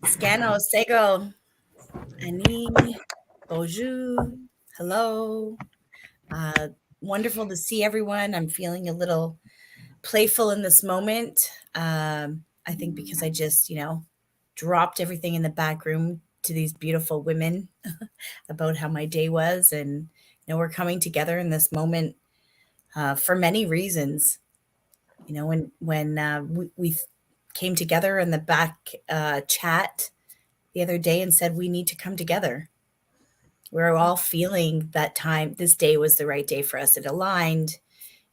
Scano, Sego, Ani, Bonjour, hello. Uh, Wonderful to see everyone. I'm feeling a little playful in this moment. I think because I just, dropped everything in the back room to these beautiful women about how my day was. And, we're coming together in this moment for many reasons. When we came together in the back chat the other day and said we need to come together. We're all feeling that time. This day was the right day for us. It aligned.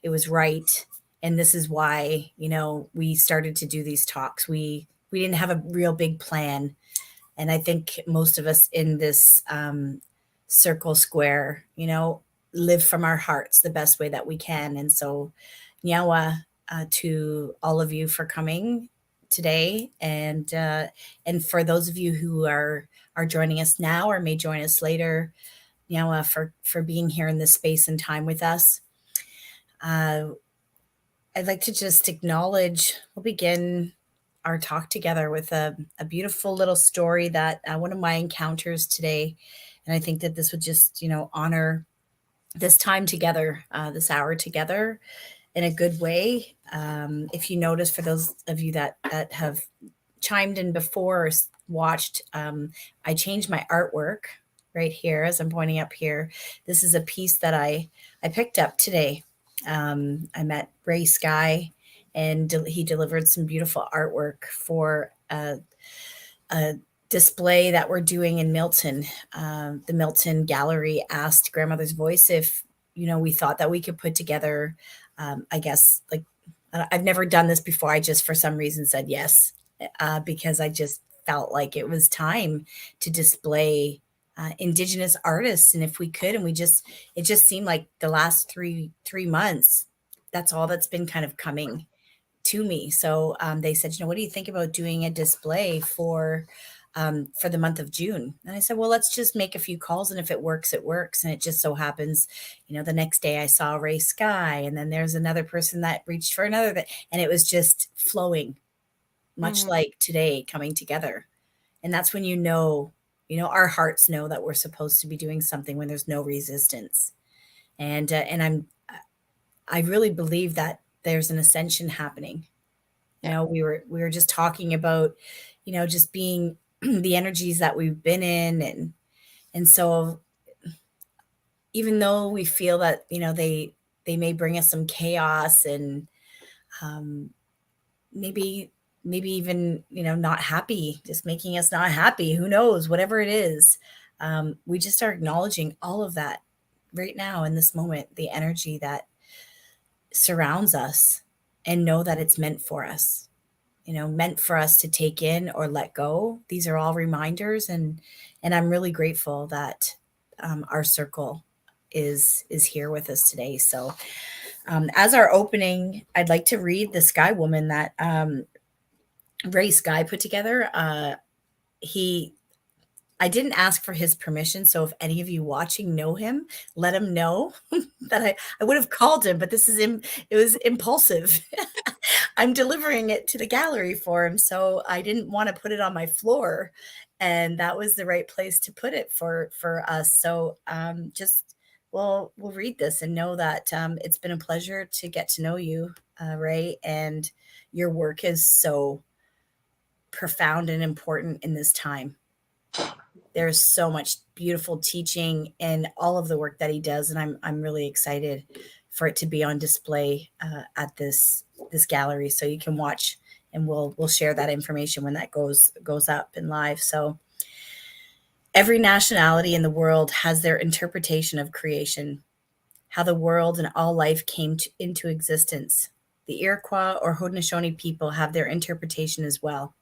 It was right. And this is why, we started to do these talks. We didn't have a real big plan. And I think most of us in this circle square, live from our hearts the best way that we can. And so, nyawa to all of you for coming today, and for those of you who are joining us now or may join us later, for being here in this space and time with us. Uh, I'd like to just acknowledge. We'll begin our talk together with a beautiful little story that one of my encounters today, and I think that this would just honor this time together, this hour together, in a good way. If you notice, for those of you that have chimed in before or watched, I changed my artwork right here as I'm pointing up here. This is a piece that I picked up today. I met Ray Sky, and he delivered some beautiful artwork for a display that we're doing in Milton. The Milton Gallery asked Grandmother's Voice if we thought that we could put together. I guess, like, I've never done this before. I just for some reason said yes, because I just felt like it was time to display Indigenous artists, and if we could, and it just seemed like the last three months, that's all that's been kind of coming to me. So they said, what do you think about doing a display for the month of June? And I said, well, let's just make a few calls, and if it works, it works. And it just so happens, the next day I saw Ray Sky, and then there's another person that reached for another, and it was just flowing, much like today, coming together. And that's when our hearts know that we're supposed to be doing something when there's no resistance. And I really believe that there's an ascension happening. We were just talking about, just being the energies that we've been in, and so even though we feel that they may bring us some chaos, and um, maybe even not happy, just making us not happy, who knows, whatever it is, we just are acknowledging all of that right now in this moment, the energy that surrounds us, and know that it's meant for us, meant for us to take in or let go. These are all reminders, and I'm really grateful that our circle is here with us today. So as our opening, I'd like to read the Sky Woman that Ray Sky put together. I didn't ask for his permission, so if any of you watching know him, let him know that I would have called him, but it was impulsive. I'm delivering it to the gallery for him, so I didn't want to put it on my floor, and that was the right place to put it for us. So just we'll read this and know that it's been a pleasure to get to know you, Ray, and your work is so profound and important in this time. There's so much beautiful teaching and all of the work that he does, and I'm really excited for it to be on display at this gallery, so you can watch, and we'll share that information when that goes up and live. So every nationality in the world has their interpretation of creation, how the world and all life came into existence. The Iroquois or Haudenosaunee people have their interpretation as well.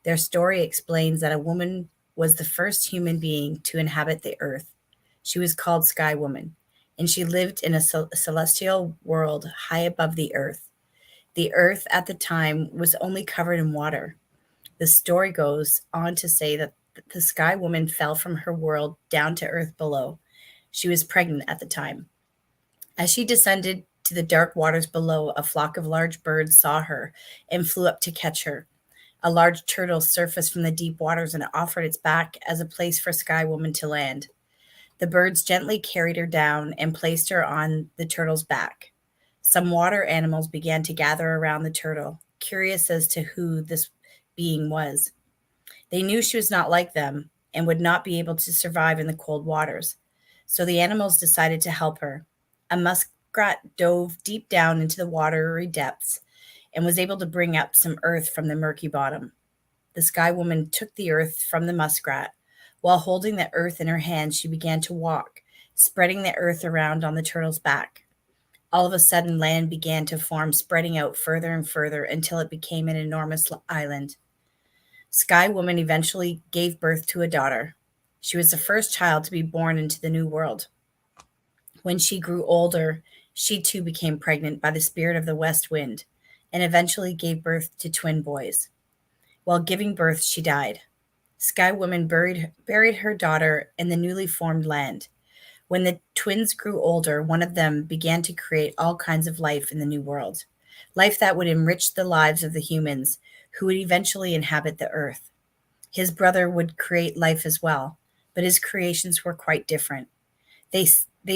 Their story explains that a woman was the first human being to inhabit the earth. She was called Sky Woman, and she lived in a celestial world high above the earth. The earth at the time was only covered in water. The story goes on to say that the Sky Woman fell from her world down to earth below. She was pregnant at the time. As she descended to the dark waters below, a flock of large birds saw her and flew up to catch her. A large turtle surfaced from the deep waters and offered its back as a place for Sky Woman to land. The birds gently carried her down and placed her on the turtle's back. Some water animals began to gather around the turtle, curious as to who this being was. They knew she was not like them and would not be able to survive in the cold waters. So the animals decided to help her. A muskrat dove deep down into the watery depths and was able to bring up some earth from the murky bottom. The Sky Woman took the earth from the muskrat. While holding the earth in her hand, she began to walk, spreading the earth around on the turtle's back. All of a sudden, land began to form, spreading out further and further until it became an enormous island. Sky Woman eventually gave birth to a daughter. She was the first child to be born into the new world. When she grew older, she too became pregnant by the spirit of the west wind and eventually gave birth to twin boys. While giving birth, she died. Sky Woman buried her daughter in the newly formed land. When the twins grew older, one of them began to create all kinds of life in the new world, life that would enrich the lives of the humans who would eventually inhabit the earth. His brother would create life as well, but his creations were quite different. They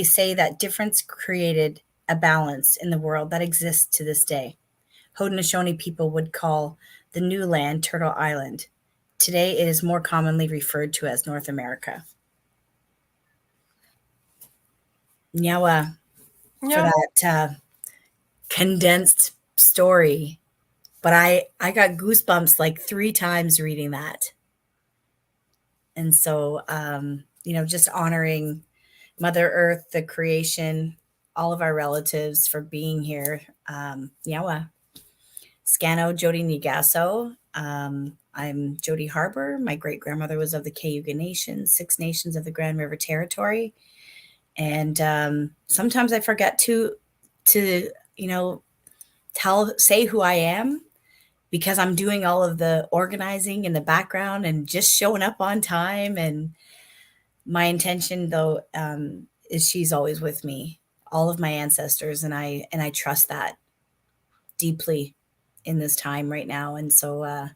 say that difference created a balance in the world that exists to this day. Haudenosaunee people would call the new land Turtle Island. Today, it is more commonly referred to as North America. Nyawa for Yeah. that condensed story. But I got goosebumps like 3 times reading that. And so, just honoring Mother Earth, the creation, all of our relatives for being here. Nyawa. Scano Jody Nigaso. I'm Jody Harbour. My great grandmother was of the Cayuga Nation, 6 nations of the Grand River Territory. And sometimes I forget to say who I am because I'm doing all of the organizing in the background and just showing up on time. And my intention, though, is she's always with me, all of my ancestors, and I trust that deeply in this time right now. And so,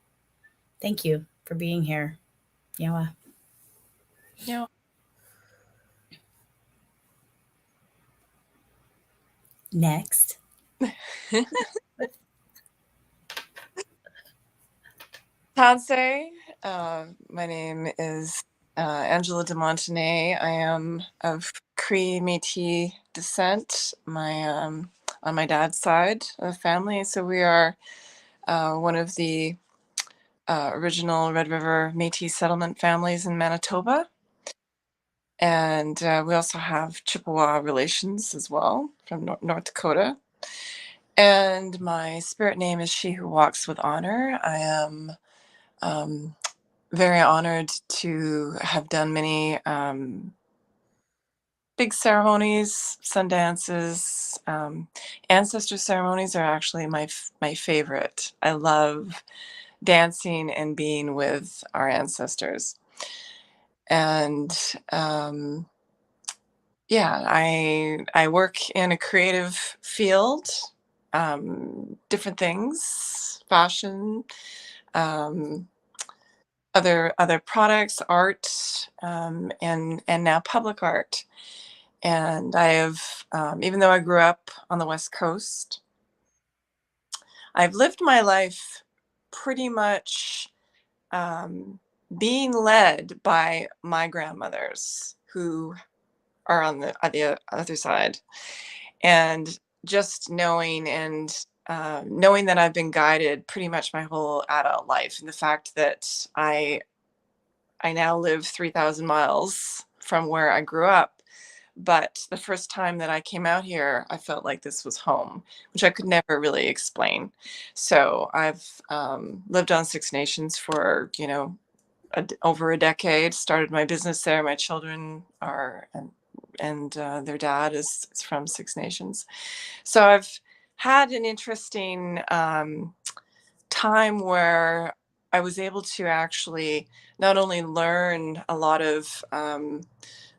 thank you for being here. Yeah. Yeah. Next. Tansei. My name is Angela de Montenay. I am of Cree Métis descent. On my dad's side of the family, so we are one of the original Red River Métis settlement families in Manitoba, and we also have Chippewa relations as well from North Dakota. And my spirit name is She Who Walks with Honor. I am very honored to have done many big ceremonies, sun dances. Ancestor ceremonies are actually my favorite. I love dancing and being with our ancestors. And yeah, I work in a creative field, different things, fashion, um, other products, art, and now public art. And I have, even though I grew up on the West Coast, I've lived my life pretty much being led by my grandmothers who are on the other side, and just knowing knowing that I've been guided pretty much my whole adult life, and the fact that I now live 3,000 miles from where I grew up. But the first time that I came out here, I felt like this was home, which I could never really explain. So I've lived on Six Nations for, over a decade, started my business there. My children are, and their dad is from Six Nations. So I've had an interesting time where I was able to actually not only learn a lot of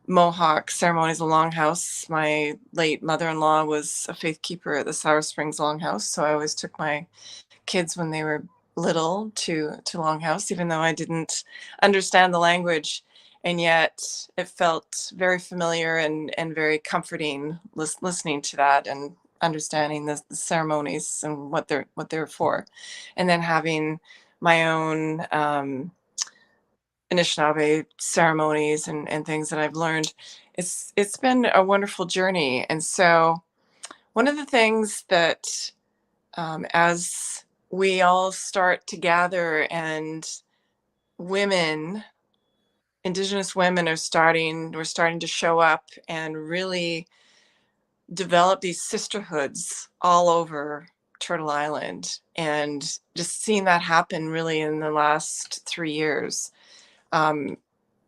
Mohawk ceremonies, the Longhouse. My late mother-in-law was a faith keeper at the Sour Springs Longhouse, so I always took my kids when they were little to Longhouse, even though I didn't understand the language. And yet it felt very familiar and very comforting listening to that and understanding the ceremonies and what they're for. And then having my own Anishinaabe ceremonies and things that I've learned. It's been a wonderful journey. And so one of the things that as we all start to gather and women, Indigenous women we're starting to show up and really develop these sisterhoods all over Turtle Island. And just seeing that happen really in the last 3 years.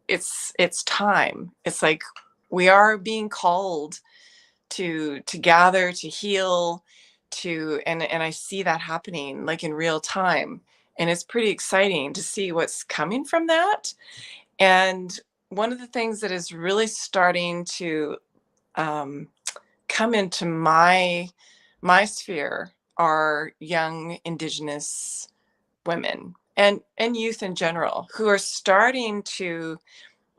It's time. It's like we are being called to gather, to heal, and I see that happening like in real time. And it's pretty exciting to see what's coming from that. And one of the things that is really starting to come into my sphere are young Indigenous women and youth in general who are starting to,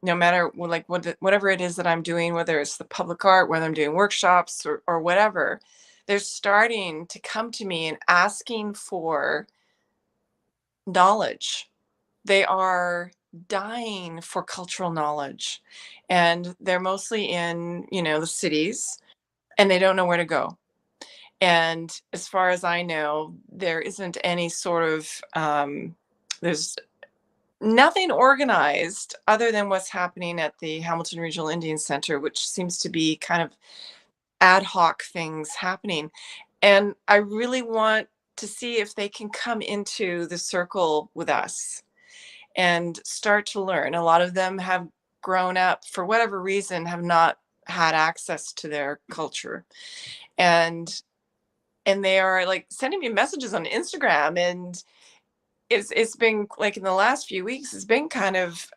no matter like whatever it is that I'm doing, whether it's the public art, whether I'm doing workshops or whatever, they're starting to come to me and asking for knowledge. They are dying for cultural knowledge, and they're mostly in, the cities, and they don't know where to go. And as far as I know, there isn't any sort of there's nothing organized other than what's happening at the Hamilton Regional Indian Center, which seems to be kind of ad hoc things happening. And I really want to see if they can come into the circle with us and start to learn. A lot of them have grown up, for whatever reason, have not had access to their culture. And they are like sending me messages on Instagram, and it's been like in the last few weeks, it's been kind of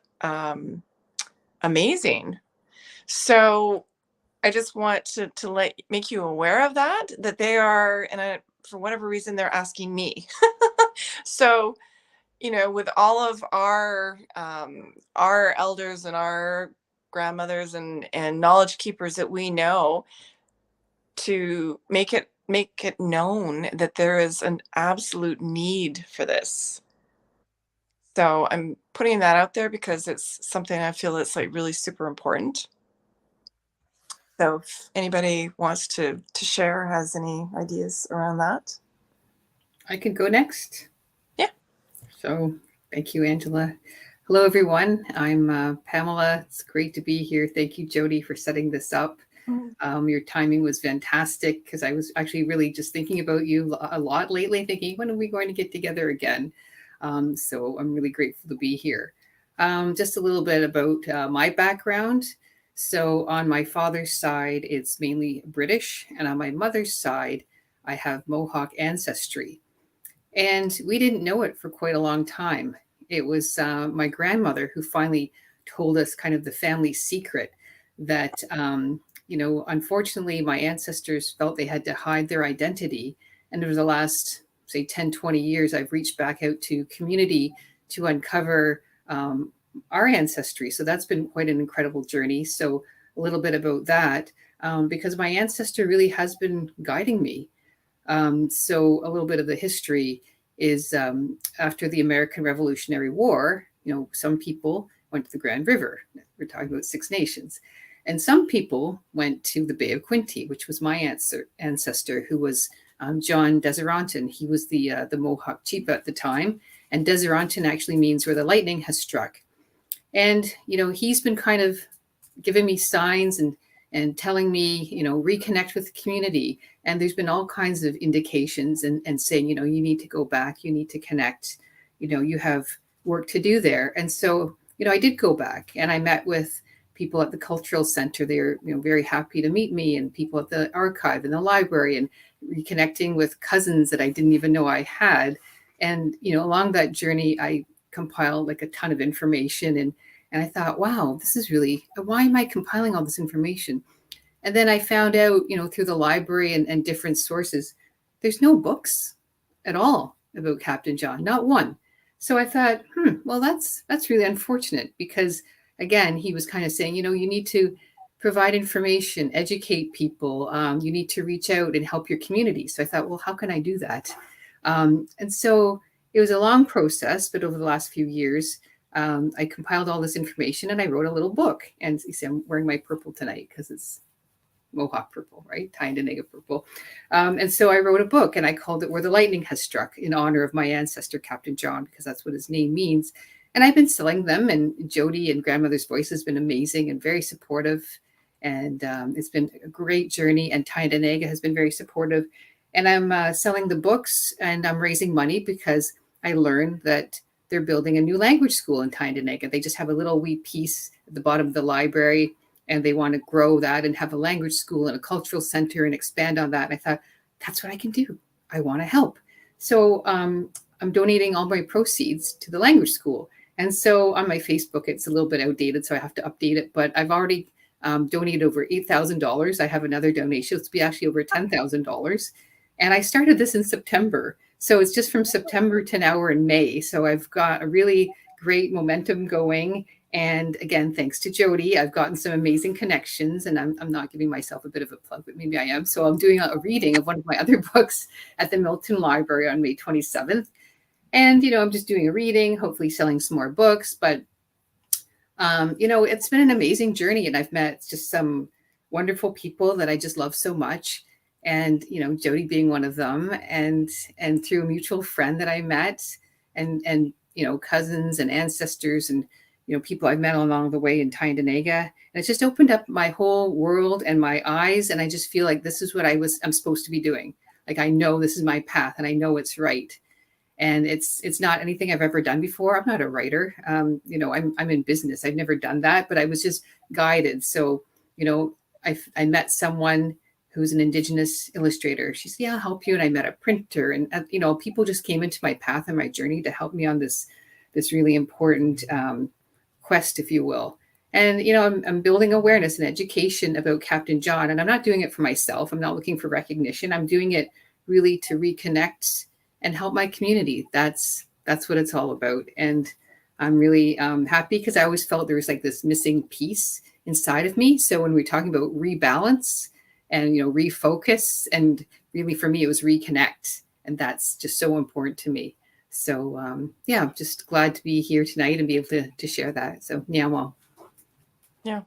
amazing. So I just want to make you aware of that they are, and for whatever reason, they're asking me. So, with all of our elders and our grandmothers and knowledge keepers that we know, to make it known that there is an absolute need for this. So I'm putting that out there because it's something I feel that's like really super important. So if anybody wants to share, has any ideas around that. I could go next. Yeah. So thank you, Angela. Hello, everyone. I'm Pamela. It's great to be here. Thank you, Jody, for setting this up. Your timing was fantastic because I was actually really just thinking about you a lot lately, thinking, when are we going to get together again? So I'm really grateful to be here. Just a little bit about my background. So on my father's side, it's mainly British, and on my mother's side, I have Mohawk ancestry. And we didn't know it for quite a long time. It was my grandmother who finally told us kind of the family secret that, unfortunately, my ancestors felt they had to hide their identity. And over the last, say, 10, 20 years, I've reached back out to community to uncover our ancestry. So that's been quite an incredible journey. So a little bit about that, because my ancestor really has been guiding me. So a little bit of the history is after the American Revolutionary War, some people went to the Grand River. We're talking about Six Nations. And some people went to the Bay of Quinte, which was my ancestor, who was John Deseronton. He was the Mohawk chief at the time. And Deseronton actually means where the lightning has struck. And, he's been kind of giving me signs and telling me, reconnect with the community. And there's been all kinds of indications and saying, you need to go back, you need to connect, you have work to do there. And so, I did go back and I met with people at the cultural center. They're, very happy to meet me, and people at the archive and the library, and reconnecting with cousins that I didn't even know I had. And, along that journey, I compiled like a ton of information, and I thought, wow, this is really, why am I compiling all this information? And then I found out, through the library and different sources, there's no books at all about Captain John, not one. So I thought, well, that's really unfortunate, because again, he was kind of saying, you need to provide information, educate people. You need to reach out and help your community. So I thought, well, how can I do that? And so it was a long process, but over the last few years, I compiled all this information and I wrote a little book. And you see, I'm wearing my purple tonight because it's Mohawk purple, right? Tyndonega purple. And so I wrote a book and I called it Where the Lightning Has Struck, in honor of my ancestor, Captain John, because that's what his name means. And I've been selling them, and Jody and Grandmother's Voice has been amazing and very supportive. And it's been a great journey. And Tyndonega has been very supportive. And I'm selling the books and I'm raising money because I learned that they're building a new language school in Tyndonega. They just have a little wee piece at the bottom of the library, and they want to grow that and have a language school and a cultural center and expand on that. And I thought, that's what I can do. I want to help. So I'm donating all my proceeds to the language school. And so on my Facebook, it's a little bit outdated, so I have to update it. But I've already donated over $8,000. I have another donation. It's be actually over $10,000. And I started this in September. So it's just from September to now we're in May. So I've got a really great momentum going. And again, thanks to Jody, I've gotten some amazing connections, and I'm not giving myself a bit of a plug, but maybe I am. So I'm doing a reading of one of my other books at the Milton Library on May 27th. And, I'm just doing a reading, hopefully selling some more books. But, it's been an amazing journey, and I've met just some wonderful people that I just love so much. And, Jody being one of them, and through a mutual friend that I met, and cousins and ancestors and people I've met along the way in Tyndonega. And it's just opened up my whole world and my eyes. And I just feel like this is what I'm supposed to be doing. Like, I know this is my path and I know it's right. And it's not anything I've ever done before. I'm not a writer. I'm in business. I've never done that, but I was just guided. So, I met someone who's an Indigenous illustrator. She said, yeah, I'll help you. And I met a printer, and, people just came into my path and my journey to help me on this really important, quest, if you will. And, I'm building awareness and education about Captain John, and I'm not doing it for myself. I'm not looking for recognition. I'm doing it really to reconnect and help my community. That's what it's all about. And I'm really happy, because I always felt there was like this missing piece inside of me. So when we're talking about rebalance and, refocus, and really for me, it was reconnect. And that's just so important to me. So, I'm just glad to be here tonight and be able to share that. So, Nyama. Yeah.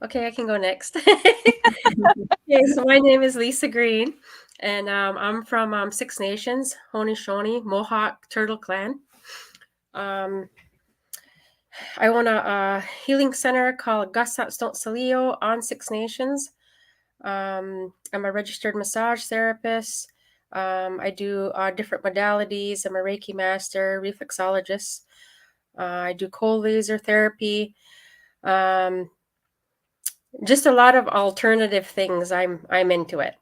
Okay, I can go next. Okay, so my name is Lisa Green, and I'm from Six Nations, Haudenosaunee, Mohawk, Turtle Clan. I own a healing center called Gusat Stot Salio on Six Nations. I'm a registered massage therapist. I do different modalities. I'm a Reiki master, reflexologist. I do cold laser therapy. Just a lot of alternative things. I'm into it.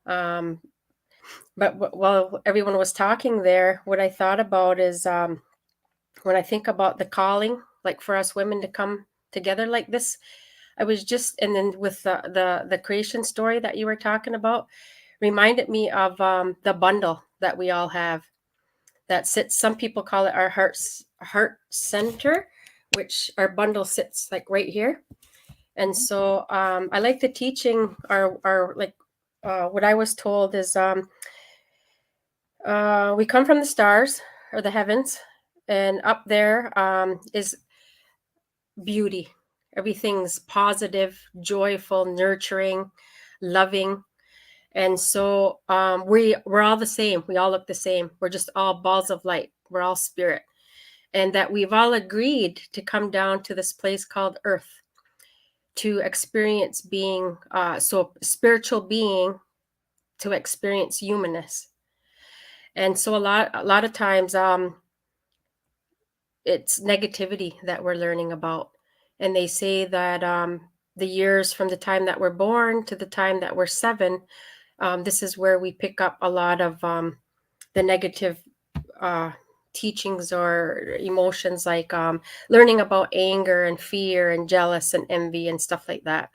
But while everyone was talking there, what I thought about is when I think about the calling, like for us women to come together like this, I was just, and then with the creation story that you were talking about, reminded me of the bundle that we all have that sits. Some people call it our heart center, which our bundle sits like right here. And so I like the teaching. Our like what I was told is we come from the stars or the heavens, and up there is beauty. Everything's positive, joyful, nurturing, loving. And so we're all the same. We all look the same. We're just all balls of light. We're all spirit. And that we've all agreed to come down to this place called Earth to experience being, so spiritual being, to experience humanness. And so a lot of times it's negativity that we're learning about. And they say that the years from the time that we're born to the time that we're 7, this is where we pick up a lot of the negative teachings or emotions, like learning about anger and fear and jealous and envy and stuff like that.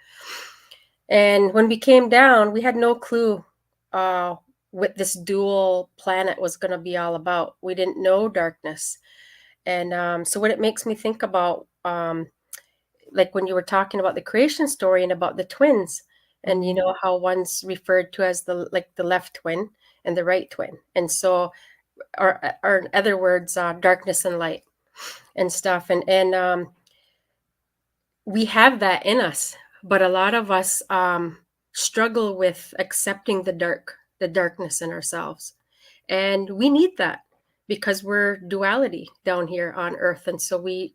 And when we came down, we had no clue what this dual planet was going to be all about. We didn't know darkness. And so what it makes me think about, like when you were talking about the creation story and about the twins, and you know how one's referred to as the left twin and the right twin. And so, or in other words, darkness and light and stuff. And we have that in us, but a lot of us struggle with accepting the darkness in ourselves. And we need that because we're duality down here on earth. And so we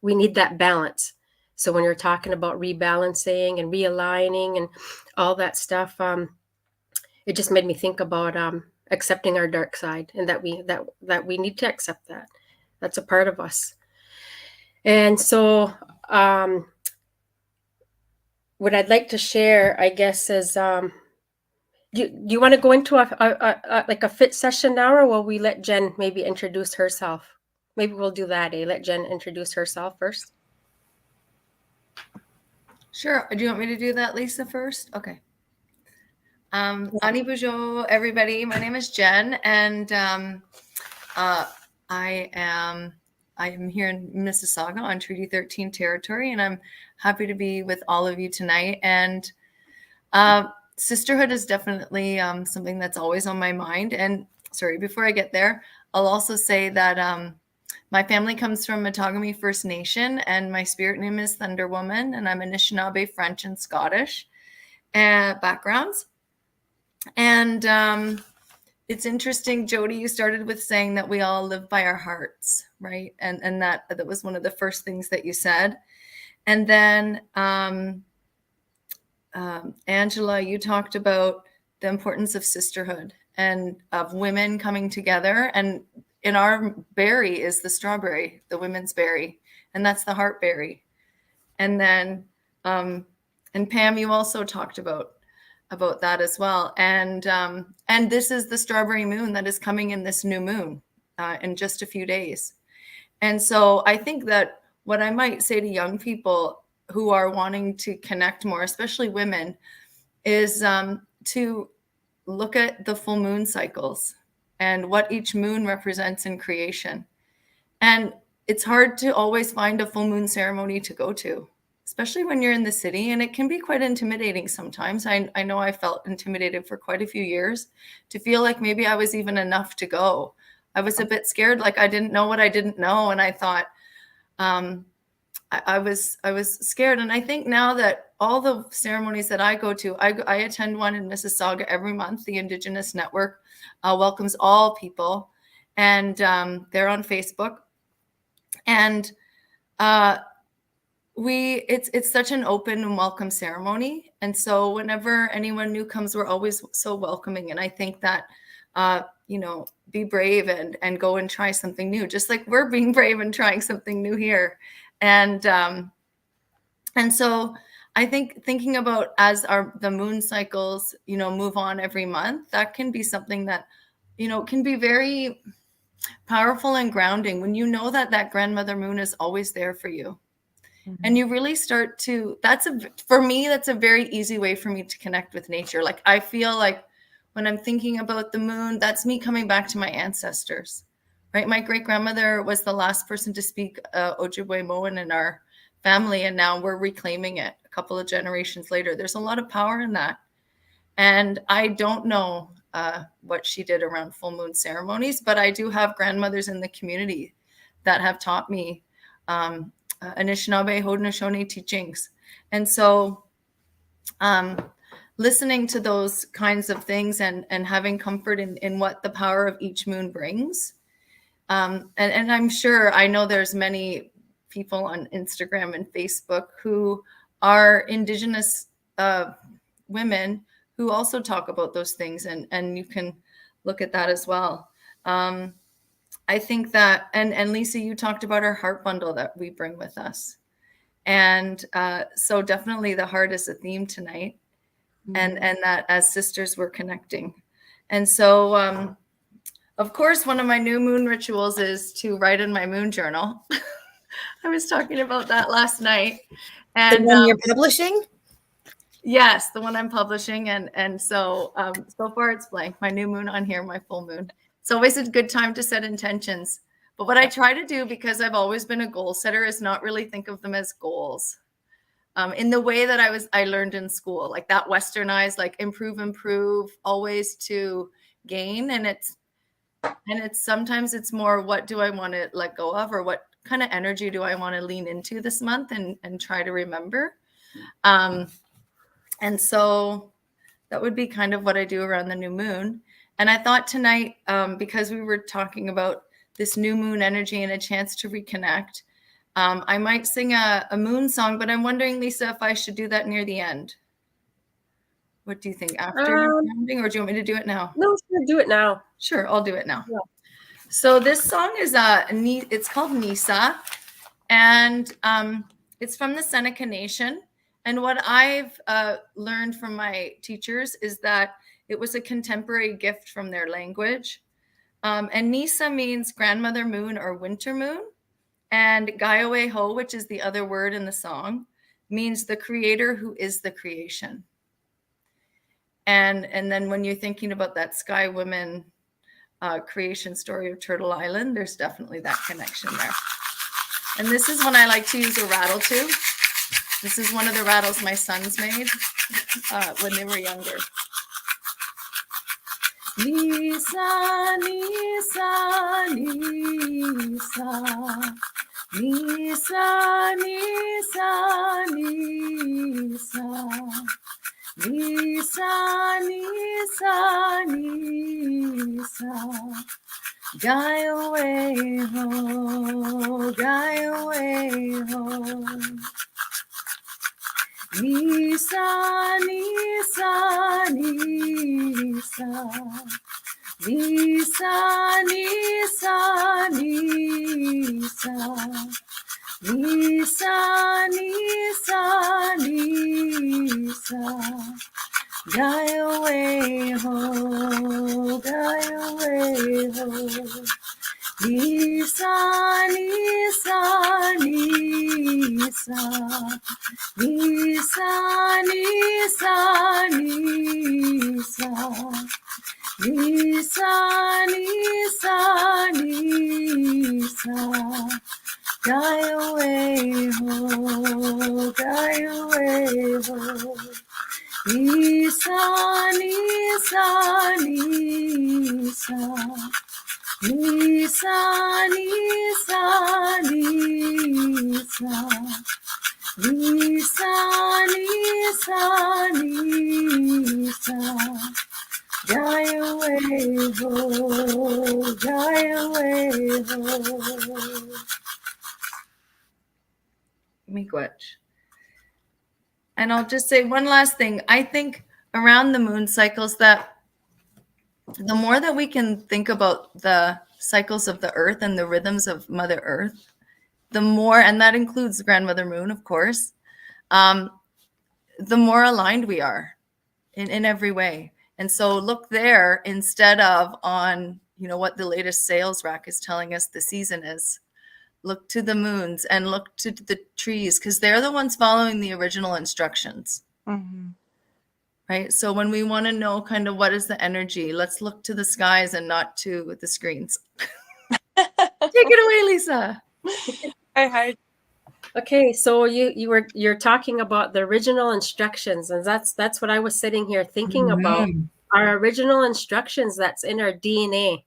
need that balance. So when you're talking about rebalancing and realigning and all that stuff, it just made me think about accepting our dark side, and that we need to accept that. That's a part of us. And so what I'd like to share, I guess, is do you want to go into a fit session now, or will we let Jen maybe introduce herself? Maybe we'll do that, eh? Let Jen introduce herself first. Sure. Do you want me to do that, Lisa, first? Okay. Ani Bujo, everybody. My name is Jen, and I am here in Mississauga on Treaty 13 territory, and I'm happy to be with all of you tonight. And sisterhood is definitely something that's always on my mind. And sorry, before I get there, I'll also say that my family comes from Matagami First Nation, and my spirit name is Thunder Woman, and I'm Anishinaabe, French, and Scottish backgrounds. And it's interesting, Jody, you started with saying that we all live by our hearts, right? And that was one of the first things that you said. And then Angela, you talked about the importance of sisterhood and of women coming together. And in our berry is the strawberry, the women's berry, and that's the heart berry. And then, and Pam, you also talked about that as well. And this is the strawberry moon that is coming in this new moon in just a few days. And so I think that what I might say to young people who are wanting to connect more, especially women, is to look at the full moon cycles and what each moon represents in creation. And it's hard to always find a full moon ceremony to go to, especially when you're in the city, and it can be quite intimidating sometimes. I know I felt intimidated for quite a few years to feel like maybe I was even enough to go. I was a bit scared, like I didn't know what I didn't know. And I thought, I was scared. And I think now that all the ceremonies that I go to, I attend one in Mississauga every month. The Indigenous Network welcomes all people, and they're on Facebook. And it's such an open and welcome ceremony. And so whenever anyone new comes, we're always so welcoming. And I think that, be brave and go and try something new, just like we're being brave and trying something new here. And so I think thinking about as the moon cycles, move on every month, that can be something that, can be very powerful and grounding when you know that grandmother moon is always there for you. And you really start to, for me, that's a very easy way for me to connect with nature. Like I feel like when I'm thinking about the moon, that's me coming back to my ancestors, right? My great grandmother was the last person to speak Ojibwe Moan in our family, and now we're reclaiming it a couple of generations later. There's a lot of power in that. And I don't know what she did around full moon ceremonies, but I do have grandmothers in the community that have taught me Anishinaabe, Haudenosaunee teachings. And so listening to those kinds of things and having comfort in what the power of each moon brings. And I'm sure, I know there's many people on Instagram and Facebook who are Indigenous women who also talk about those things, and you can look at that as well. I think that, and Lisa, you talked about our heart bundle that we bring with us. And so definitely the heart is a theme tonight, and that as sisters we're connecting. And so Of course, one of my new moon rituals is to write in my moon journal. I was talking about that last night. The And one you're publishing? yes, the one I'm publishing. And so so far it's blank. My new moon on here, my full moon. It's always a good time to set intentions. But what I try to do, because I've always been a goal setter, is not really think of them as goals. In the way that I learned in school, like that westernized, like improve, always to gain. And it's sometimes it's more, what do I want to let go of, or what kind of energy do I want to lean into this month and try to remember. And so that would be kind of what I do around the new moon. And I thought tonight, because we were talking about this new moon energy and a chance to reconnect, I might sing a moon song, but I'm wondering, Lisa, if I should do that near the end. What do you think? After grounding, or do you want me to do it now? No, sure, do it now. Sure, I'll do it now. Yeah. So this song is it's called Nisa, and it's from the Seneca Nation. And what I've learned from my teachers is that it was a contemporary gift from their language. And Nisa means grandmother moon or winter moon. And Gaiawe Ho, which is the other word in the song, means the creator who is the creation. And then when you're thinking about that sky woman creation story of Turtle Island, there's definitely that connection there. And this is when I like to use a rattle too. This is one of the rattles my sons made when they were younger. Nisa, Nisa, Nisa, Nisa, Nisa, Nisa, Nisa, Nisa, Nisa, Gaiawe Ho, Gaiawe Ho. Nisa, Nisa, Nisa, Nisa, Nisa, Nisa, Nisa, Nisa, Nisa, Gaiawe Ho, Gaiawe Ho. Nisa, Nisa, Nisa, Nisa, Nisa, Nisa, Nisa, Nisa, Nisa, Gaiawe Ho, Gaiawe Ho. Nisa, Nisa, Nisa, Nisa, Nisa, Nisa, Nisa, Nisa, Nisa, Gaiawe Ho, Gaiawe Ho. Miigwech. And I'll just say one last thing. I think around the moon cycles that the more that we can think about the cycles of the earth and the rhythms of Mother Earth, the more, and that includes grandmother moon, of course, the more aligned we are in every way. And so look there instead of on, what the latest sales rack is telling us the season is. Look to the moons and look to the trees, because they're the ones following the original instructions. Mm-hmm. Right. So when we want to know kind of what is the energy, let's look to the skies and not to the screens. Take it away, Lisa. Hi. Okay, so you're talking about the original instructions, and that's what I was sitting here thinking about. Our original instructions that's in our DNA.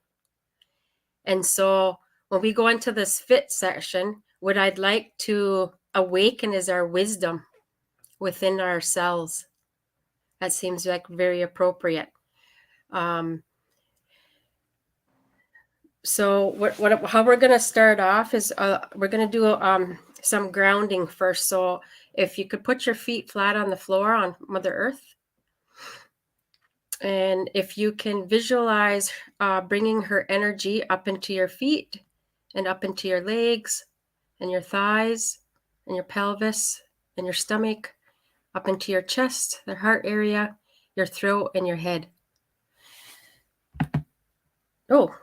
And so when we go into this fit session, what I'd like to awaken is our wisdom within ourselves. That seems like very appropriate. So how we're going to start off is we're going to do some grounding first. So if you could put your feet flat on the floor on Mother Earth, and if you can visualize bringing her energy up into your feet and up into your legs and your thighs and your pelvis and your stomach, up into your chest, the heart area, your throat, and your head. Oh,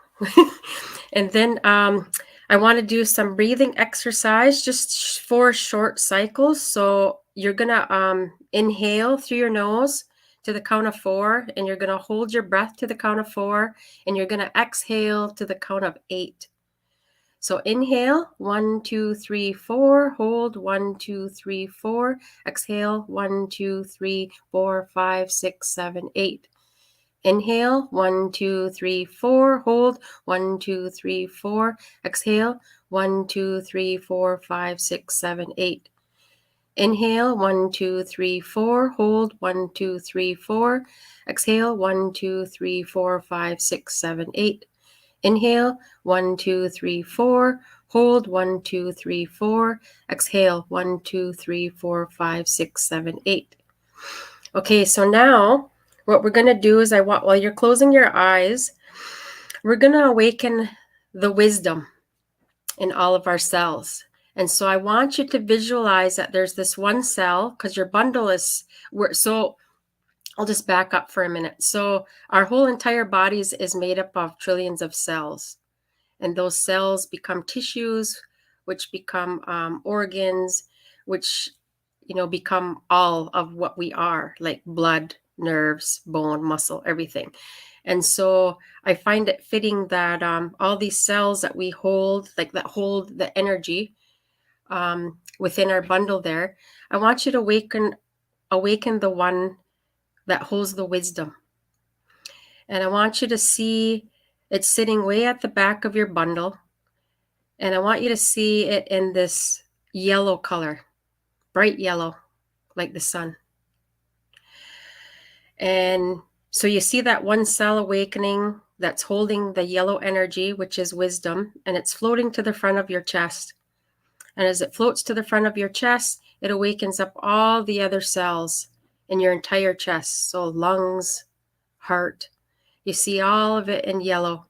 And then I want to do some breathing exercise, just 4 short cycles. So you're going to inhale through your nose to the count of 4, and you're going to hold your breath to the count of 4, and you're going to exhale to the count of 8. So inhale, 1, 2, 3, 4, hold, 1, 2, 3, 4, exhale, 1, 2, 3, 4, 5, 6, 7, 8. Inhale, 1, 2, 3, 4, hold, 1, 2, 3, 4, exhale, 1, 2, 3, 4, 5, 6, 7, 8. Inhale, 1, 2, 3, 4, hold, 1, 2, 3, 4, exhale, 1, 2, 3, 4, 5, 6, 7, 8. Inhale, 1, 2, 3, 4, hold, 1, 2, 3, 4, exhale, 1, 2, 3, 4, 5, 6, 7, 8. Okay, so now what we're going to do is while you're closing your eyes, we're going to awaken the wisdom in all of our cells. And so I want you to visualize that there's this one cell, because your bundle is, so I'll just back up for a minute. So our whole entire body is made up of trillions of cells. And those cells become tissues, which become organs, which, become all of what we are, like blood, nerves, bone, muscle, everything. And so I find it fitting that all these cells that we hold, like that hold the energy within our bundle there, I want you to awaken the one that holds the wisdom. And I want you to see it sitting way at the back of your bundle. And I want you to see it in this yellow color, bright yellow, like the sun. And so you see that one cell awakening that's holding the yellow energy, which is wisdom, and it's floating to the front of your chest. And as it floats to the front of your chest, it awakens up all the other cells in your entire chest. So lungs, heart, you see all of it in yellow.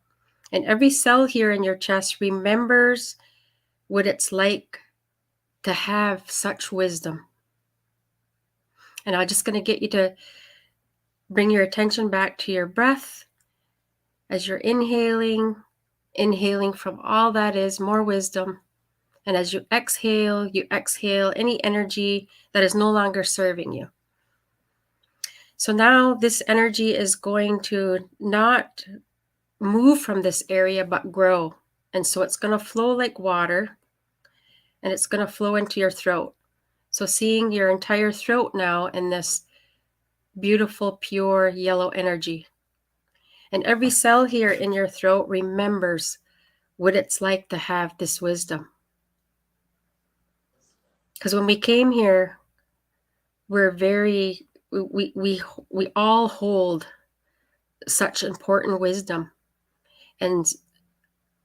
And every cell here in your chest remembers what it's like to have such wisdom. And I'm just going to get you to bring your attention back to your breath as you're inhaling from all that is more wisdom. And as you exhale any energy that is no longer serving you. So now this energy is going to not move from this area, but grow. And so it's going to flow like water, and it's going to flow into your throat. So seeing your entire throat now in this beautiful, pure yellow energy. And every cell here in your throat remembers what it's like to have this wisdom. Because when we came here, we all hold such important wisdom. And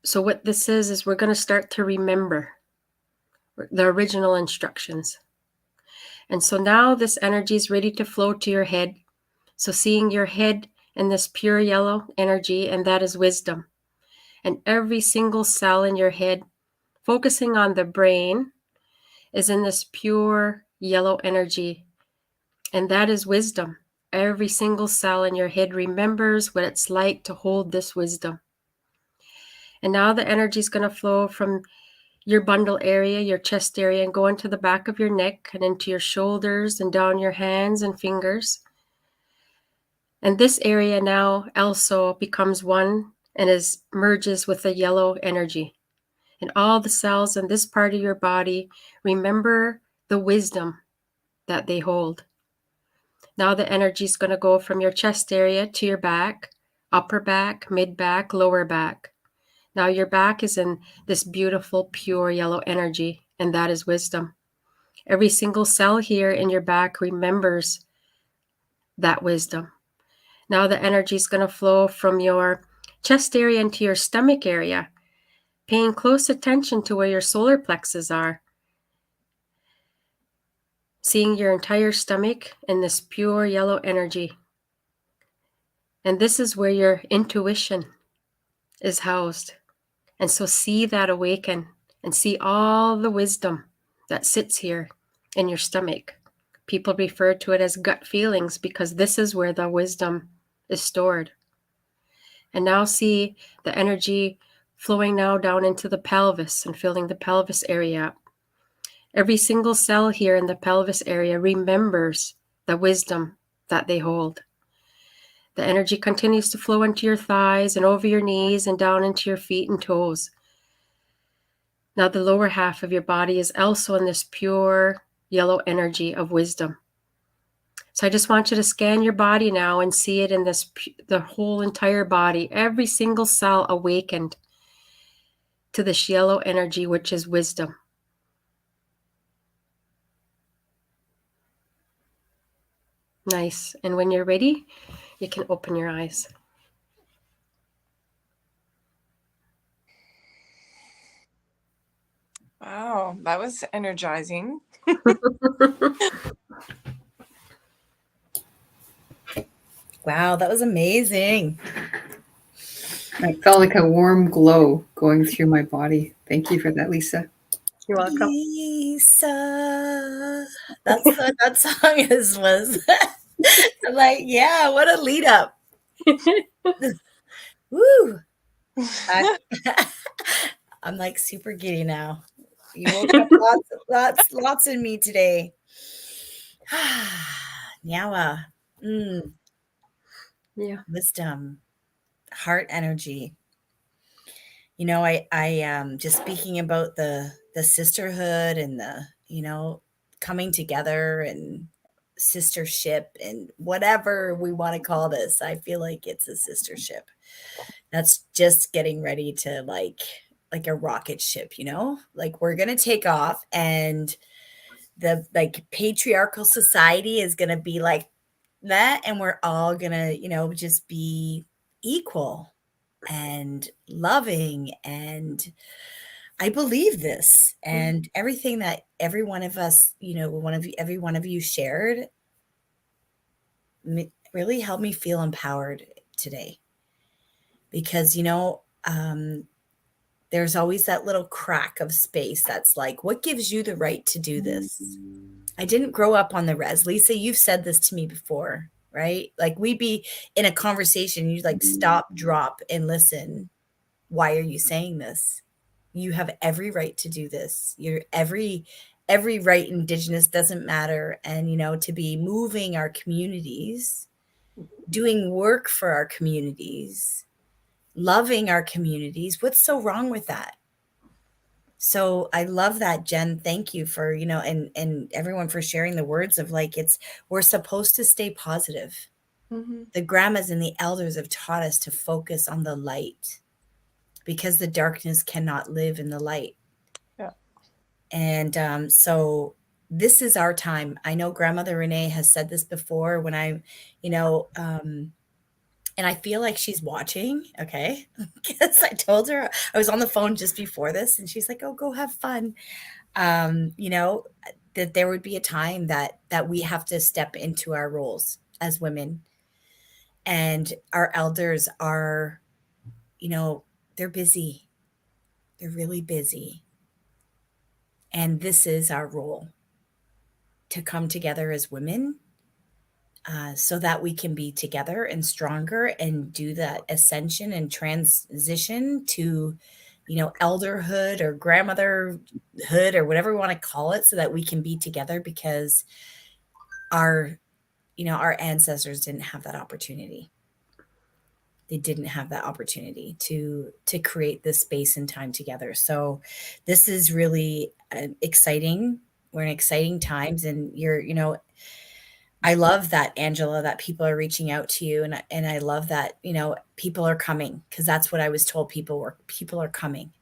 so what this is we're going to start to remember the original instructions. And so now this energy is ready to flow to your head. So seeing your head in this pure yellow energy, and that is wisdom. And every single cell in your head, focusing on the brain, is in this pure yellow energy. And that is wisdom. Every single cell in your head remembers what it's like to hold this wisdom. And now the energy is going to flow from your bundle area, your chest area, and go into the back of your neck and into your shoulders and down your hands and fingers. And this area now also becomes one and merges with the yellow energy. And all the cells in this part of your body remember the wisdom that they hold. Now the energy is going to go from your chest area to your back, upper back, mid back, lower back. Now your back is in this beautiful, pure yellow energy, and that is wisdom. Every single cell here in your back remembers that wisdom. Now the energy is going to flow from your chest area into your stomach area, paying close attention to where your solar plexus are. Seeing your entire stomach in this pure yellow energy. And this is where your intuition is housed. And so see that awaken and see all the wisdom that sits here in your stomach. People refer to it as gut feelings because this is where the wisdom is stored. And now see the energy flowing now down into the pelvis and filling the pelvis area up. Every single cell here in the pelvis area remembers the wisdom that they hold. The energy continues to flow into your thighs and over your knees and down into your feet and toes. Now the lower half of your body is also in this pure yellow energy of wisdom. So I just want you to scan your body now and see it in this, the whole entire body, every single cell awakened to this yellow energy, which is wisdom. Nice. And when you're ready, you can open your eyes. Wow, that was energizing. Wow, that was amazing. I felt like a warm glow going through my body. Thank you for that, Lisa. You're welcome. Lisa. That's what that song was. I'm like, yeah, what a lead up. Woo. I'm like super giddy now. You woke up lots in me today. Nyawa. Yeah. Wisdom, heart energy. You know, I just speaking about the sisterhood and the, you know, coming together and sistership and whatever we want to call this. I feel like it's a sistership. That's just getting ready to like a rocket ship, you know? Like we're going to take off and the like patriarchal society is going to be like that and we're all going to, you know, just be equal and loving. And I believe this, and everything that every one of us, you know, every one of you shared really helped me feel empowered today. Because, you know, there's always that little crack of space that's like, what gives you the right to do this? I didn't grow up on the res. Lisa, you've said this to me before, right? Like we'd be in a conversation, you'd like stop, drop, and listen. Why are you saying this? You have every right to do this. You're every right Indigenous doesn't matter. And, you know, to be moving our communities, doing work for our communities, loving our communities. What's so wrong with that? So I love that, Jen. Thank you for, you know, and everyone for sharing the words of like, we're supposed to stay positive. Mm-hmm. The grandmas and the elders have taught us to focus on the light because the darkness cannot live in the light. Yeah. And so this is our time. I know Grandmother Renee has said this before when I, you know, and I feel like she's watching. Okay. Because I told her I was on the phone just before this and she's like, oh, go have fun. You know, that there would be a time that we have to step into our roles as women. And our elders are, you know, they're busy. They're really busy. And this is our role to come together as women so that we can be together and stronger and do that ascension and transition to, you know, elderhood or grandmotherhood or whatever we want to call it so that we can be together because our, you know, our ancestors didn't have that opportunity. They didn't have that opportunity to create this space and time together. So this is really exciting. We're in exciting times and you're, you know, I love that, Angela, that people are reaching out to you. And I love that, you know, people are coming because that's what I was told people are coming.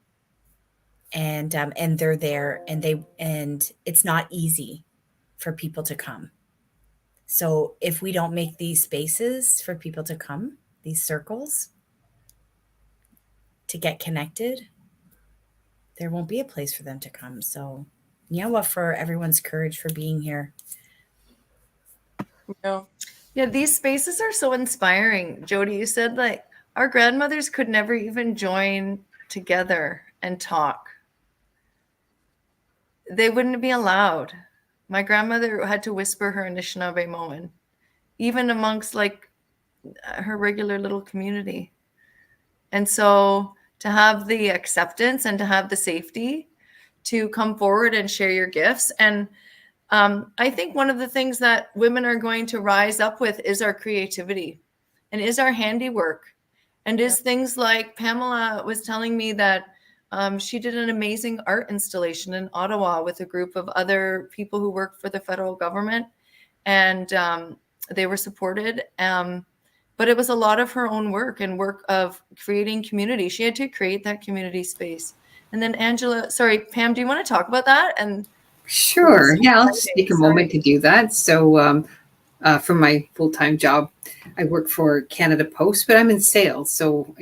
And they're there and it's not easy for people to come. So if we don't make these spaces for people to come, these circles to get connected, there won't be a place for them to come. So Nyawa for everyone's courage for being here. No. Yeah, these spaces are so inspiring. Jody, you said like our grandmothers could never even join together and talk. They wouldn't be allowed. My grandmother had to whisper her Anishinaabe Moan, even amongst like her regular little community. And so to have the acceptance and to have the safety to come forward and share your gifts. And I think one of the things that women are going to rise up with is our creativity and is our handiwork and is things like Pamela was telling me that she did an amazing art installation in Ottawa with a group of other people who work for the federal government, and they were supported. But it was a lot of her own work and work of creating community. She had to create that community space. And then Pam, do you want to talk about that? And Sure. Yeah, I'll just take a moment to do that. So for my full-time job, I work for Canada Post, but I'm in sales. So,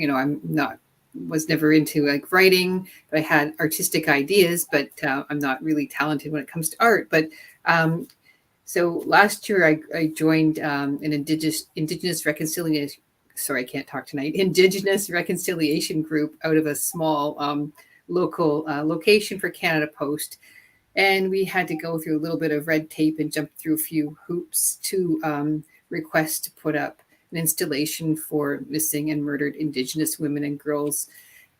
was never into like writing, but I had artistic ideas, but I'm not really talented when it comes to art. But so last year I joined an Indigenous reconciliation. Sorry, I can't talk tonight. Indigenous reconciliation group out of a small local location for Canada Post. And we had to go through a little bit of red tape and jump through a few hoops to request to put up an installation for missing and murdered Indigenous women and girls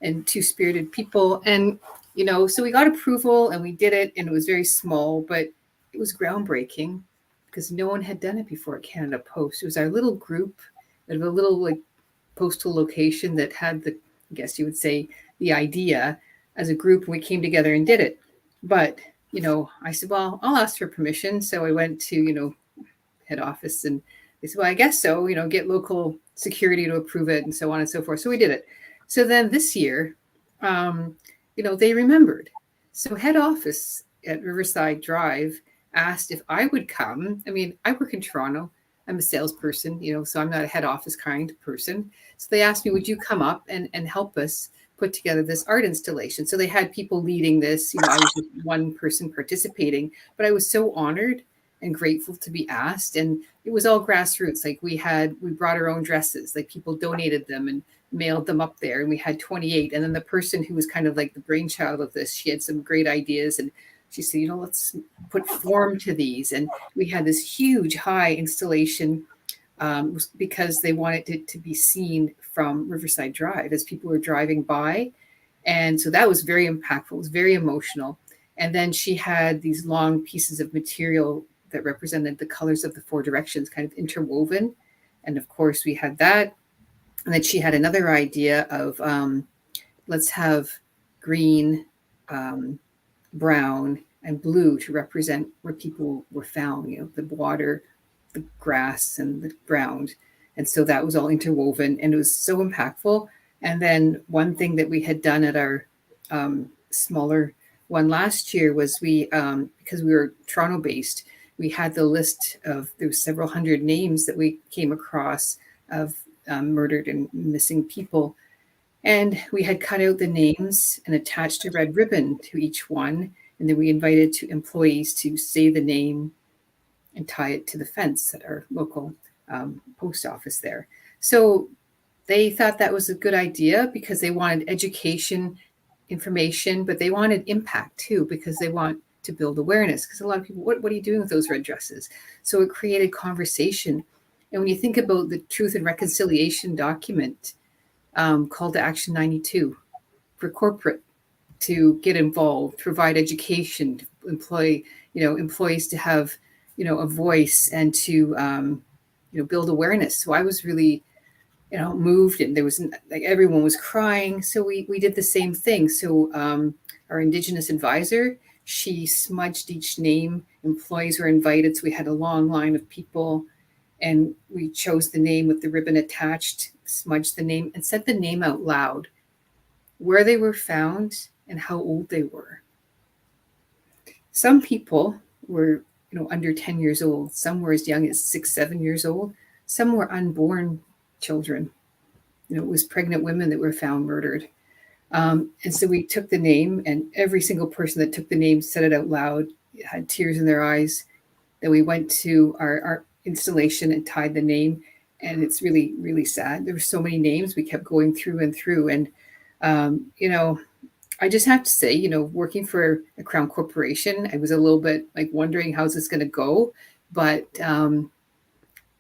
and two-spirited people. And, so we got approval and we did it, and it was very small, but it was groundbreaking because no one had done it before at Canada Post. It was our little group of a little like postal location that had I guess you would say, the idea as a group. We came together and did it. But I said, well, I'll ask for permission. So I went to, head office, and they said, well, I guess so, get local security to approve it and so on and so forth. So we did it. So then this year, they remembered. So head office at Riverside Drive asked if I would come. I mean, I work in Toronto. I'm a salesperson, so I'm not a head office kind of person. So they asked me, would you come up and help us put together this art installation? So they had people leading this, I was just one person participating, but I was so honored and grateful to be asked. And it was all grassroots. Like we brought our own dresses, like people donated them and mailed them up there. And we had 28. And then the person who was kind of like the brainchild of this, she had some great ideas, and she said, let's put form to these. And we had this huge high installation because they wanted it to be seen from Riverside Drive as people were driving by. And so that was very impactful. It was very emotional. And then she had these long pieces of material that represented the colors of the four directions kind of interwoven. And of course we had that. And then she had another idea of let's have green, brown, and blue to represent where people were found, the water, the grass, and the ground. And so that was all interwoven, and it was so impactful. And then one thing that we had done at our smaller one last year was because we were Toronto based, we had the list of, there was several hundred names that we came across of murdered and missing people. And we had cut out the names and attached a red ribbon to each one. And then we invited employees to say the name and tie it to the fence at our local post office there. So they thought that was a good idea because they wanted education, information, but they wanted impact too, because they want to build awareness. Because a lot of people, what are you doing with those red dresses? So it created conversation. And when you think about the Truth and Reconciliation document, Call to Action 92 for corporate to get involved, provide education, to employees to have, a voice and to, build awareness. So I was really, moved, and there was like everyone was crying. So we did the same thing. So our Indigenous advisor, she smudged each name. Employees were invited. So we had a long line of people, and we chose the name with the ribbon attached, smudged the name, and said the name out loud, where they were found and how old they were. Some people were, under 10 years old. Some were as young as 6, 7 years old. Some were unborn children. It was pregnant women that were found murdered. And so we took the name, and every single person that took the name said it out loud, had tears in their eyes. Then we went to our installation and tied the name. And it's really, really sad. There were so many names. We kept going through and through. And, I just have to say, working for a Crown corporation, I was a little bit like wondering how's this going to go. But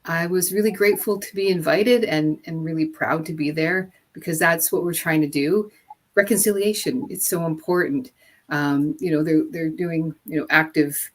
I was really grateful to be invited and really proud to be there. because that's what we're trying to do. Reconciliation, it's so important. They're doing, active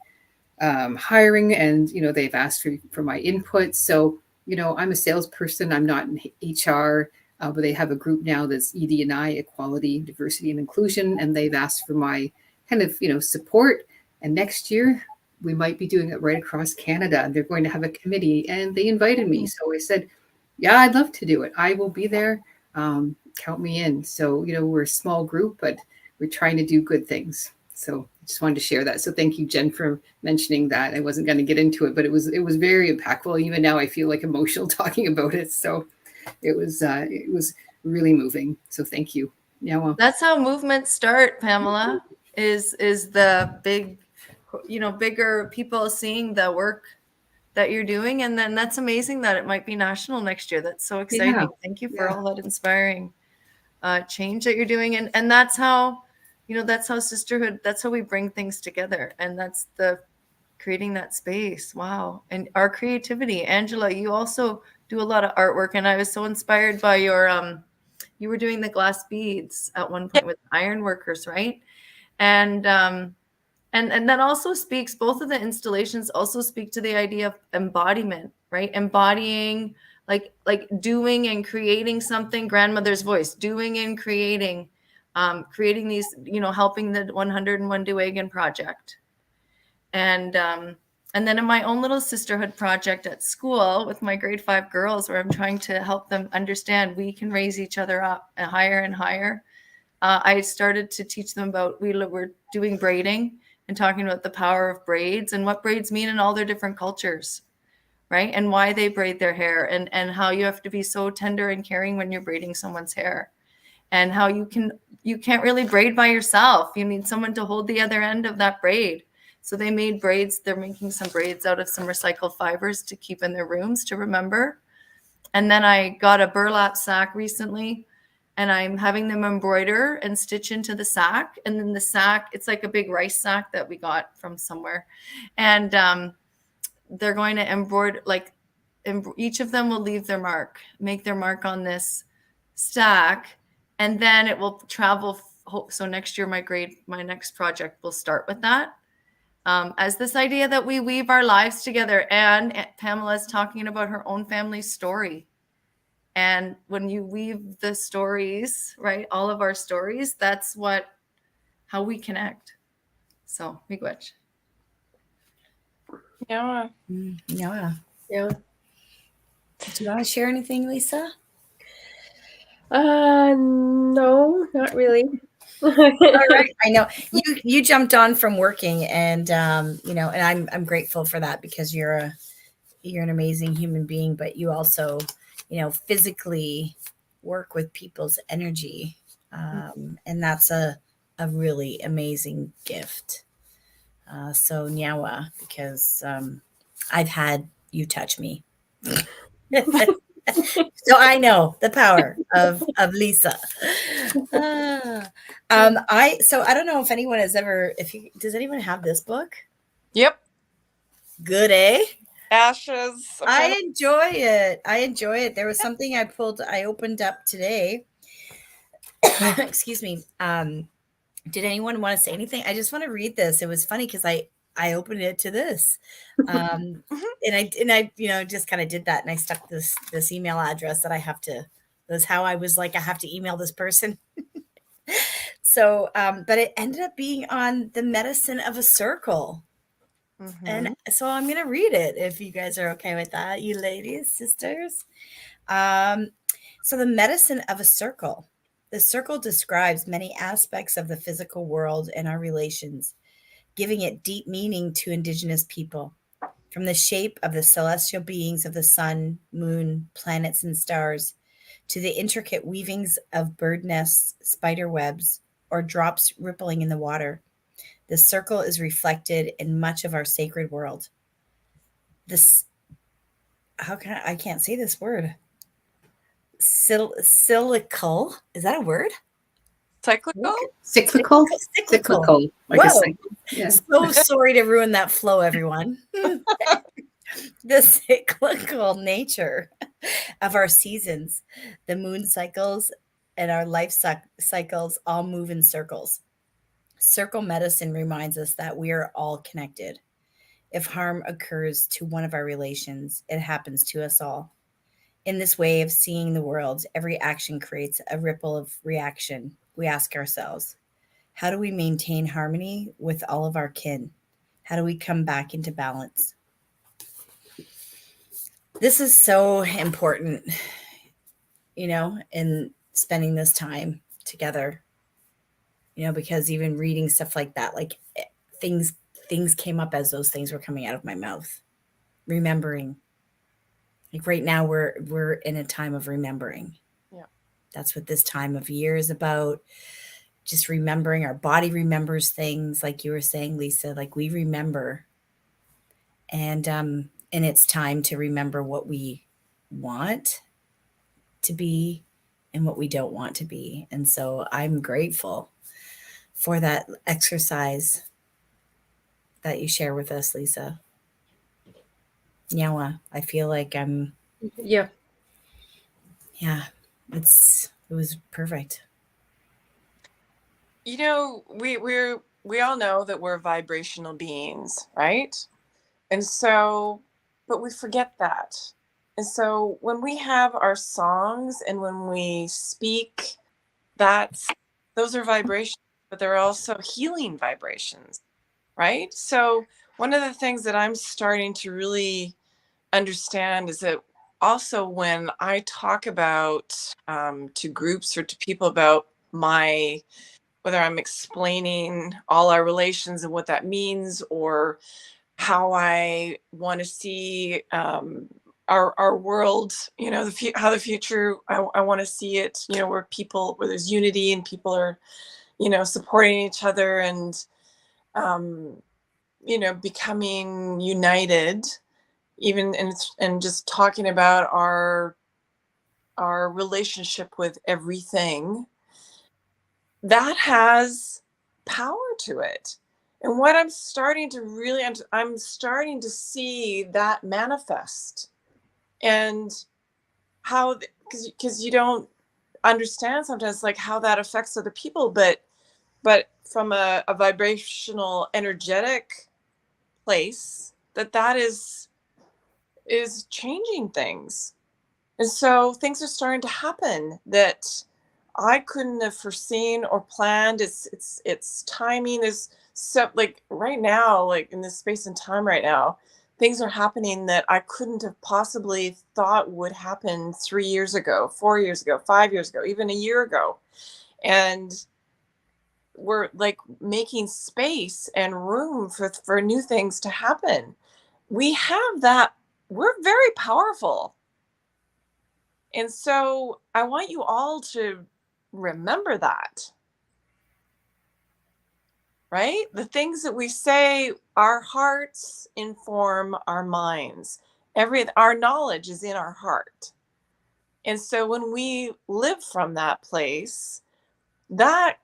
hiring, and, they've asked for my input. So, I'm a salesperson. I'm not in HR, but they have a group now that's ED&I, equality, diversity, and inclusion. And they've asked for my kind of, support. And next year we might be doing it right across Canada. They're going to have a committee, and they invited me. So I said, yeah, I'd love to do it. I will be there. Count me in. So, we're a small group, but we're trying to do good things. So I just wanted to share that. So thank you, Jen, for mentioning that. I wasn't going to get into it, but it was very impactful. Even now I feel like emotional talking about it. So it was really moving. So thank you. Yeah. Well, That's how movements start, Pamela, is the big, bigger people seeing the work that you're doing. And then that's amazing that it might be national next year. That's so exciting. Yeah. Thank you for all that inspiring change that you're doing. And that's how, that's how sisterhood, that's how we bring things together. And that's the creating that space. Wow. And our creativity. Angela, you also do a lot of artwork. And I was so inspired by your, you were doing the glass beads at one point with iron workers, right? And that also speaks, both of the installations also speak to the idea of embodiment, right? Embodying, like doing and creating something, grandmother's voice, doing and creating, creating these, helping the 101 Duagan project. And then in my own little sisterhood project at school with my grade 5 girls, where I'm trying to help them understand we can raise each other up higher and higher. I started to teach them about, we were doing braiding and talking about the power of braids and what braids mean in all their different cultures, right? And why they braid their hair, and how you have to be so tender and caring when you're braiding someone's hair, and how you can't really braid by yourself. You need someone to hold the other end of that braid. So they made braids. They're making some braids out of some recycled fibers to keep in their rooms to remember. And then I got a burlap sack recently, and I'm having them embroider and stitch into the sack. And then the sack, it's like a big rice sack that we got from somewhere. And they're going to embroider, each of them will leave their mark, make their mark on this stack, and then it will travel. So next year, my next project will start with that. As this idea that we weave our lives together. And Pamela's talking about her own family story. And when you weave the stories, right, all of our stories, that's how we connect. So, miigwech. Yeah. Yeah. Yeah. Do you want to share anything, Lisa? No, not really. All right. I know you jumped on from working, and and I'm grateful for that, because you're an amazing human being, but you also, physically work with people's energy. And that's a really amazing gift. So nyawa, because I've had you touch me. So I know the power of Lisa. I don't know if anyone has ever, does anyone have this book? Yep. Good, eh? Ashes. I enjoy it. There was something I opened up today. Excuse me. Did anyone want to say anything? I just want to read this. It was funny because I opened it to this. And I just kind of did that, and I stuck this email address that that's how I was like, I have to email this person. So, but it ended up being on the medicine of a circle. Mm-hmm. And so I'm going to read it, if you guys are okay with that, you ladies, sisters. So the medicine of a circle. The circle describes many aspects of the physical world and our relations, giving it deep meaning to Indigenous people. From the shape of the celestial beings of the sun, moon, planets, and stars, to the intricate weavings of bird nests, spider webs, or drops rippling in the water, the circle is reflected in much of our sacred world. I can't say this word. Cyclical. Is that a word? Cyclical? Cyclical. Like a cycle. Yeah. So sorry to ruin that flow, everyone. The cyclical nature of our seasons, the moon cycles, and our life cycles all move in circles. Circle medicine reminds us that we are all connected. If harm occurs to one of our relations, it happens to us all. In this way of seeing the world, every action creates a ripple of reaction. We ask ourselves, how do we maintain harmony with all of our kin? How do we come back into balance? This is so important, in spending this time together, because even reading stuff like that, like things came up as those things were coming out of my mouth. Remembering. Like right now we're in a time of remembering. Yeah. That's what this time of year is about. Just remembering. Our body remembers things, like you were saying, Lisa, like we remember. And it's time to remember what we want to be and what we don't want to be. And so I'm grateful for that exercise that you share with us, Lisa. Yeah, I feel like Yeah. It was perfect. We all know that we're vibrational beings, right? And so, but we forget that. And so when we have our songs and when we speak, those are vibrations, but they're also healing vibrations, right? So one of the things that I'm starting to really understand is that also when I talk about to groups or to people about whether I'm explaining all our relations and what that means, or how I want to see our world, how the future, I want to see it, where there's unity and people are, supporting each other and, becoming united, even and just talking about our relationship with everything that has power to it. And what I'm starting to see that manifest, and how, because you don't understand sometimes like how that affects other people, but from a vibrational energetic place, that is changing things. And so things are starting to happen that I couldn't have foreseen or planned. It's timing is so, like right now, like in this space and time right now, things are happening that I couldn't have possibly thought would happen 3 years ago, 4 years ago, 5 years ago, even a year ago. And we're like making space and room for new things to happen. We have that. We're very powerful. And so I want you all to remember that, right? The things that we say, our hearts inform our minds. Our knowledge is in our heart. And so when we live from that place, that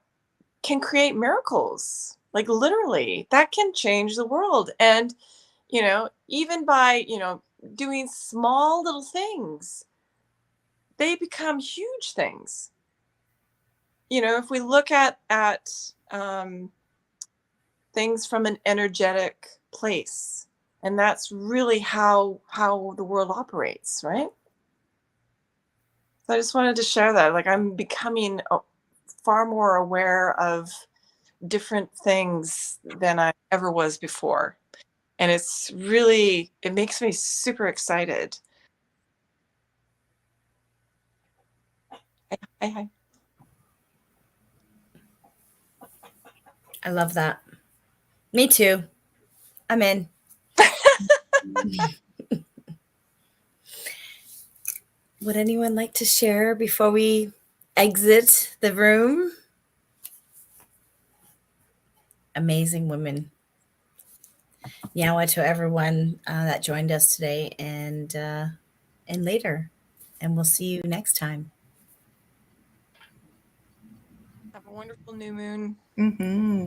can create miracles. Like literally, that can change the world. And, even by, doing small little things, they become huge things. If we look at things from an energetic place, and that's really how the world operates, right? So I just wanted to share that. Like I'm becoming far more aware of different things than I ever was before, and it makes me super excited. Hi. I love that. Me too. I'm in. Would anyone like to share before we exit the room? Amazing women. Nyawa to everyone that joined us today and later. And we'll see you next time. Have a wonderful new moon. Mm-hmm.